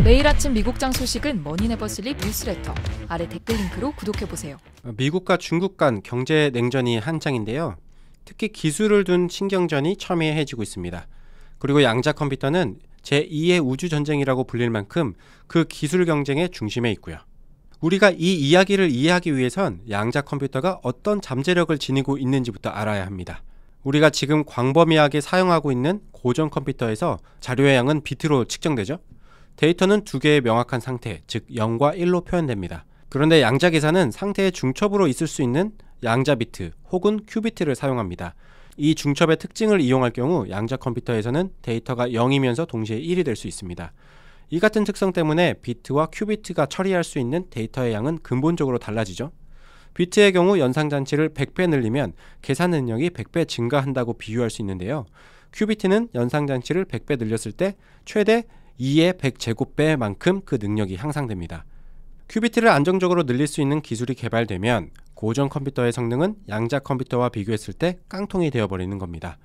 매일 아침 미국장 소식은 머니네버슬립 뉴스레터 아래 댓글 링크로 구독해보세요. 미국과 중국 간 경제 냉전이 한창인데요. 특히 기술을 둔 신경전이 첨예해지고 있습니다. 그리고 양자 컴퓨터는 제2의 우주전쟁이라고 불릴 만큼 그 기술 경쟁의 중심에 있고요. 우리가 이 이야기를 이해하기 위해선 양자 컴퓨터가 어떤 잠재력을 지니고 있는지부터 알아야 합니다. 우리가 지금 광범위하게 사용하고 있는 고전 컴퓨터에서 자료의 양은 비트로 측정되죠. 데이터는 두 개의 명확한 상태, 즉 0과 1로 표현됩니다. 그런데 양자 계산은 상태의 중첩으로 있을 수 있는 양자 비트 혹은 큐비트를 사용합니다. 이 중첩의 특징을 이용할 경우 양자 컴퓨터에서는 데이터가 0이면서 동시에 1이 될 수 있습니다. 이 같은 특성 때문에 비트와 큐비트가 처리할 수 있는 데이터의 양은 근본적으로 달라지죠. 비트의 경우 연상잔치를 100배 늘리면 계산 능력이 100배 증가한다고 비유할 수 있는데요. 큐비트는 연상잔치를 100배 늘렸을 때 최대 2의 100제곱배만큼 그 능력이 향상됩니다. 큐비트를 안정적으로 늘릴 수 있는 기술이 개발되면 고전 컴퓨터의 성능은 양자 컴퓨터와 비교했을 때 깡통이 되어버리는 겁니다.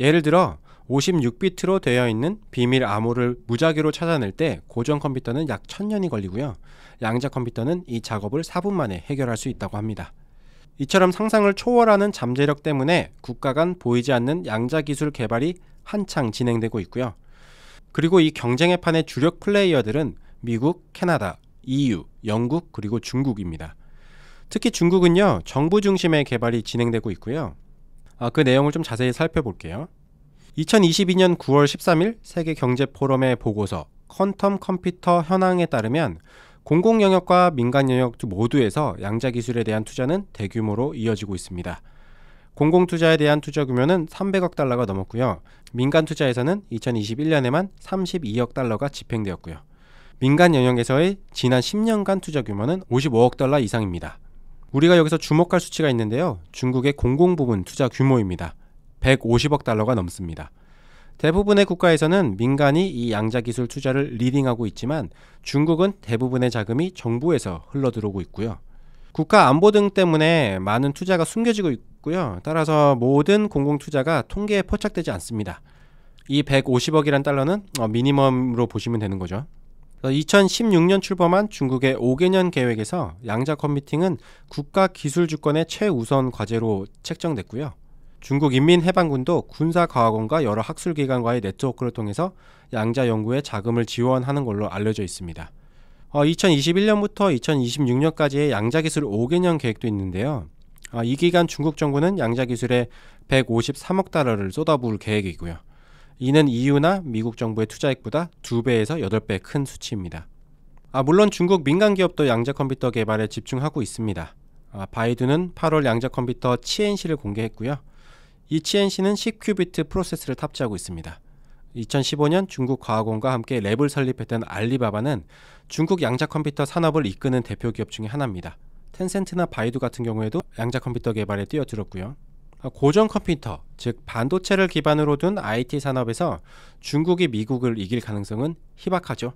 예를 들어 56비트로 되어 있는 비밀 암호를 무작위로 찾아낼 때 고전 컴퓨터는 약 1000년이 걸리고요. 양자 컴퓨터는 이 작업을 4분 만에 해결할 수 있다고 합니다. 이처럼 상상을 초월하는 잠재력 때문에 국가 간 보이지 않는 양자 기술 개발이 한창 진행되고 있고요. 그리고 이 경쟁의 판의 주력 플레이어들은 미국, 캐나다, EU, 영국 그리고 중국입니다. 특히 중국은요, 정부 중심의 개발이 진행되고 있고요. 그 내용을 좀 자세히 살펴볼게요. 2022년 9월 13일 세계경제포럼의 보고서 퀀텀 컴퓨터 현황에 따르면 공공 영역과 민간 영역 모두에서 양자 기술에 대한 투자는 대규모로 이어지고 있습니다. 공공 투자에 대한 투자 규모는 300억 달러가 넘었고요. 민간 투자에서는 2021년에만 32억 달러가 집행되었고요. 민간 영역에서의 지난 10년간 투자 규모는 55억 달러 이상입니다. 우리가 여기서 주목할 수치가 있는데요. 중국의 공공 부문 투자 규모입니다. 150억 달러가 넘습니다. 대부분의 국가에서는 민간이 이 양자 기술 투자를 리딩하고 있지만 중국은 대부분의 자금이 정부에서 흘러들어오고 있고요. 국가 안보 등 때문에 많은 투자가 숨겨지고 있고요. 따라서 모든 공공 투자가 통계에 포착되지 않습니다. 이 150억이란 달러는 미니멈으로 보시면 되는 거죠. 2016년 출범한 중국의 5개년 계획에서 양자 컴퓨팅은 국가 기술 주권의 최우선 과제로 책정됐고요. 중국 인민해방군도 군사과학원과 여러 학술기관과의 네트워크를 통해서 양자 연구에 자금을 지원하는 걸로 알려져 있습니다. 2021년부터 2026년까지의 양자기술 5개년 계획도 있는데요. 이 기간 중국 정부는 양자기술에 153억 달러를 쏟아부을 계획이고요. 이는 EU나 미국 정부의 투자액보다 2배에서 8배 큰 수치입니다. 물론 중국 민간 기업도 양자 컴퓨터 개발에 집중하고 있습니다. 바이두는 8월 양자 컴퓨터 치엔시를 공개했고요. 이 치엔시는 10큐비트 프로세스를 탑재하고 있습니다. 2015년 중국 과학원과 함께 랩을 설립했던 알리바바는 중국 양자 컴퓨터 산업을 이끄는 대표 기업 중에 하나입니다. 텐센트나 바이두 같은 경우에도 양자 컴퓨터 개발에 뛰어들었고요. 고전 컴퓨터, 즉 반도체를 기반으로 둔 IT 산업에서 중국이 미국을 이길 가능성은 희박하죠.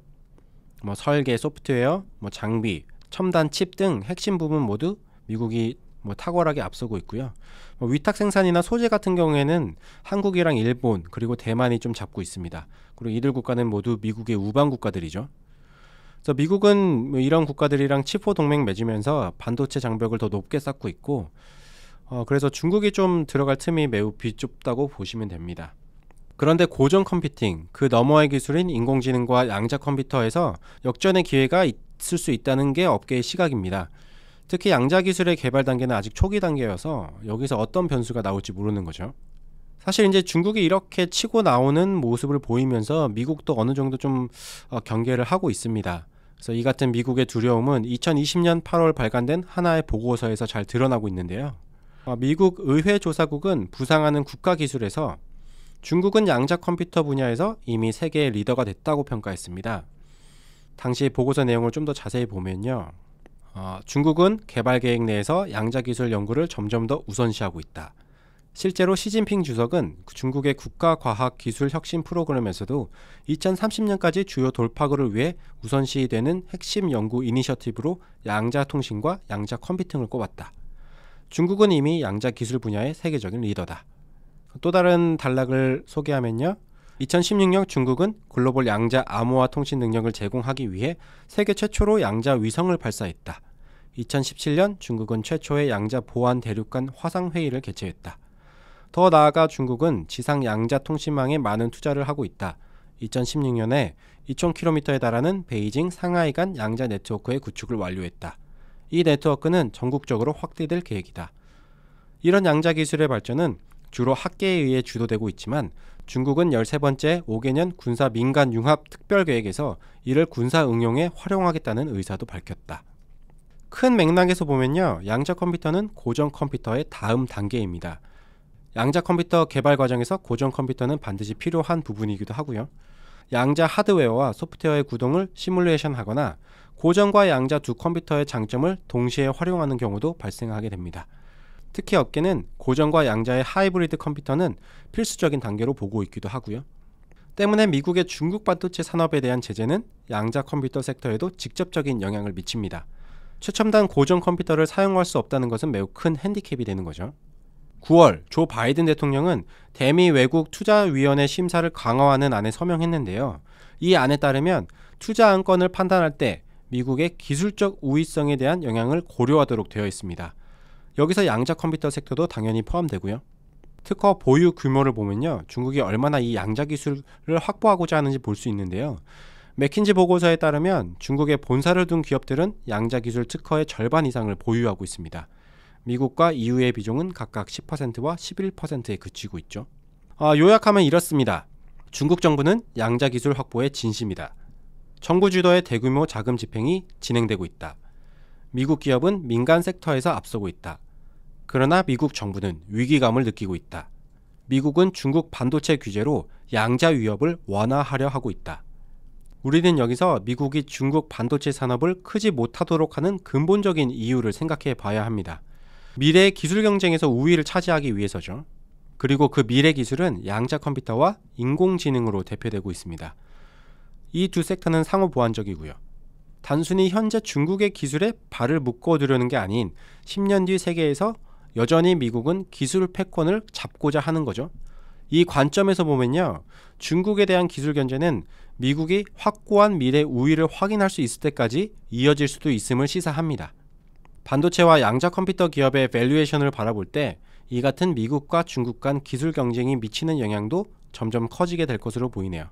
설계, 소프트웨어, 장비, 첨단 칩 등 핵심 부분 모두 미국이 탁월하게 앞서고 있고요. 위탁 생산이나 소재 같은 경우에는 한국이랑 일본 그리고 대만이 좀 잡고 있습니다. 그리고 이들 국가는 모두 미국의 우방 국가들이죠. 그래서 미국은 이런 국가들이랑 칩4 동맹 맺으면서 반도체 장벽을 더 높게 쌓고 있고, 그래서 중국이 좀 들어갈 틈이 매우 비좁다고 보시면 됩니다. 그런데 고전 컴퓨팅, 그 너머의 기술인 인공지능과 양자 컴퓨터에서 역전의 기회가 있을 수 있다는 게 업계의 시각입니다. 특히 양자 기술의 개발 단계는 아직 초기 단계여서 여기서 어떤 변수가 나올지 모르는 거죠. 사실 이제 중국이 이렇게 치고 나오는 모습을 보이면서 미국도 어느 정도 좀 경계를 하고 있습니다. 그래서 이 같은 미국의 두려움은 2020년 8월 발간된 하나의 보고서에서 잘 드러나고 있는데요. 미국 의회조사국은 부상하는 국가기술에서 중국은 양자 컴퓨터 분야에서 이미 세계의 리더가 됐다고 평가했습니다. 당시 보고서 내용을 좀 더 자세히 보면요. 중국은 개발 계획 내에서 양자 기술 연구를 점점 더 우선시하고 있다. 실제로 시진핑 주석은 중국의 국가과학기술 혁신 프로그램에서도 2030년까지 주요 돌파구를 위해 우선시되는 핵심 연구 이니셔티브로 양자 통신과 양자 컴퓨팅을 꼽았다. 중국은 이미 양자 기술 분야의 세계적인 리더다. 또 다른 단락을 소개하면요. 2016년 중국은 글로벌 양자 암호화 통신 능력을 제공하기 위해 세계 최초로 양자 위성을 발사했다. 2017년 중국은 최초의 양자 보안 대륙간 화상회의를 개최했다. 더 나아가 중국은 지상 양자 통신망에 많은 투자를 하고 있다. 2016년에 2,000km에 달하는 베이징 상하이 간 양자 네트워크의 구축을 완료했다. 이 네트워크는 전국적으로 확대될 계획이다. 이런 양자 기술의 발전은 주로 학계에 의해 주도되고 있지만 중국은 13번째 5개년 군사 민간 융합 특별계획에서 이를 군사 응용에 활용하겠다는 의사도 밝혔다. 큰 맥락에서 보면요, 양자 컴퓨터는 고전 컴퓨터의 다음 단계입니다. 양자 컴퓨터 개발 과정에서 고전 컴퓨터는 반드시 필요한 부분이기도 하고요. 양자 하드웨어와 소프트웨어의 구동을 시뮬레이션 하거나 고전과 양자 두 컴퓨터의 장점을 동시에 활용하는 경우도 발생하게 됩니다. 특히 업계는 고전과 양자의 하이브리드 컴퓨터는 필수적인 단계로 보고 있기도 하고요. 때문에 미국의 중국 반도체 산업에 대한 제재는 양자 컴퓨터 섹터에도 직접적인 영향을 미칩니다. 최첨단 고전 컴퓨터를 사용할 수 없다는 것은 매우 큰 핸디캡이 되는 거죠. 9월 조 바이든 대통령은 대미 외국 투자위원회 심사를 강화하는 안에 서명했는데요. 이 안에 따르면 투자 안건을 판단할 때 미국의 기술적 우위성에 대한 영향을 고려하도록 되어 있습니다. 여기서 양자 컴퓨터 섹터도 당연히 포함되고요. 특허 보유 규모를 보면요, 중국이 얼마나 이 양자 기술을 확보하고자 하는지 볼 수 있는데요. 맥킨지 보고서에 따르면 중국에 본사를 둔 기업들은 양자 기술 특허의 절반 이상을 보유하고 있습니다. 미국과 EU의 비중은 각각 10%와 11%에 그치고 있죠. 요약하면 이렇습니다. 중국 정부는 양자 기술 확보에 진심이다. 정부 주도의 대규모 자금 집행이 진행되고 있다. 미국 기업은 민간 섹터에서 앞서고 있다. 그러나 미국 정부는 위기감을 느끼고 있다. 미국은 중국 반도체 규제로 양자 위협을 완화하려 하고 있다. 우리는 여기서 미국이 중국 반도체 산업을 크지 못하도록 하는 근본적인 이유를 생각해 봐야 합니다. 미래의 기술 경쟁에서 우위를 차지하기 위해서죠. 그리고 그 미래 기술은 양자 컴퓨터와 인공지능으로 대표되고 있습니다. 이 두 섹터는 상호 보완적이고요. 단순히 현재 중국의 기술에 발을 묶어두려는 게 아닌 10년 뒤 세계에서 여전히 미국은 기술 패권을 잡고자 하는 거죠. 이 관점에서 보면요, 중국에 대한 기술 견제는 미국이 확고한 미래 우위를 확인할 수 있을 때까지 이어질 수도 있음을 시사합니다. 반도체와 양자 컴퓨터 기업의 밸류에이션을 바라볼 때 이 같은 미국과 중국 간 기술 경쟁이 미치는 영향도 점점 커지게 될 것으로 보이네요.